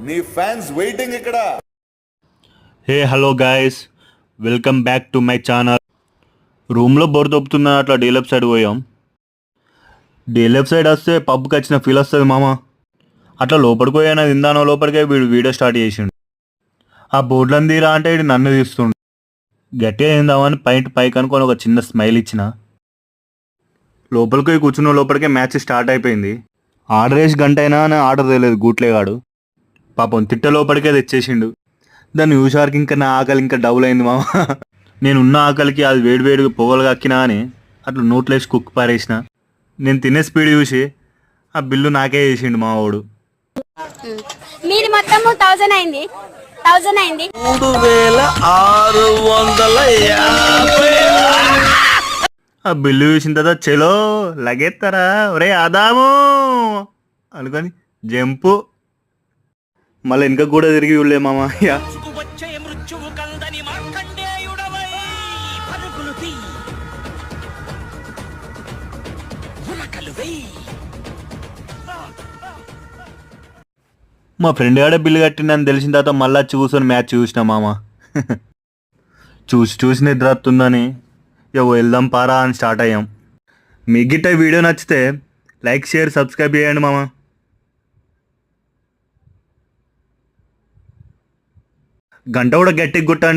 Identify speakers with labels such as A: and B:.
A: నీ fans waiting ఇక్కడ.
B: Hey hello guys, welcome back to my channel. రూమ్లో bore దొబ్బుతున్నా అట్లా డీలప్ సైడ్ పోయాం. డీలప్ సైడ్ వస్తే పబ్కి వచ్చిన ఫీల్ వస్తుంది మామ. అట్లా లోపలికి పోయినా ఇందానో లోపలికే వీడు వీడియో స్టార్ట్ చేసిండు. ఆ బోర్డులను తీరా అంటే వీడు నన్ను తీస్తుండు. గట్టిగా ఏందామని పైకి అనుకొని ఒక చిన్న స్మైల్ ఇచ్చిన. లోపలికి కూర్చున్న లోపలికే మ్యాచ్ స్టార్ట్ అయిపోయింది. ఆర్డర్ వేసి గంట అయినా అని ఆర్డర్ తెలియదు గూట్లేగాడు. పాపం తిట్ట లోపలికే తెచ్చేసిండు. దాన్ని చూసారికి ఇంకా నా ఆకలి ఇంకా డబుల్ అయింది మామ. నేను ఉన్న ఆకలికి అది వేడిగా పొగలు కక్కినా అని అట్లా నోట్లేసి కుక్ పారేసిన. నేను తినే స్పీడ్ చూసి ఆ బిల్లు నాకే చేసిండు మా వాడు.
C: మీది మొత్తం 1000 అయింది.
D: 3650.
B: ఆ బిల్లు చూసిన తర్వాత చలో లగెత్తారా ఒరే ఆదాము అనుకొని జంపు. మళ్ళీ వెనక కూడా తిరిగి చూడలే మామ. మా ఫ్రెండ్ గాడే బిల్లు కట్టిందని తెలిసిన తర్వాత మళ్ళీ కూర్చొని మ్యాచ్ చూసిన మామ. చూసి నిద్ర వస్తుందని ఇక వెళ్దాం పారా అని స్టార్ట్ అయ్యాం. మీకు గిట్ట వీడియో నచ్చితే లైక్ షేర్ సబ్స్క్రైబ్ చేయండి మామ. గంట కూడా గట్టిగా కొట్టండి.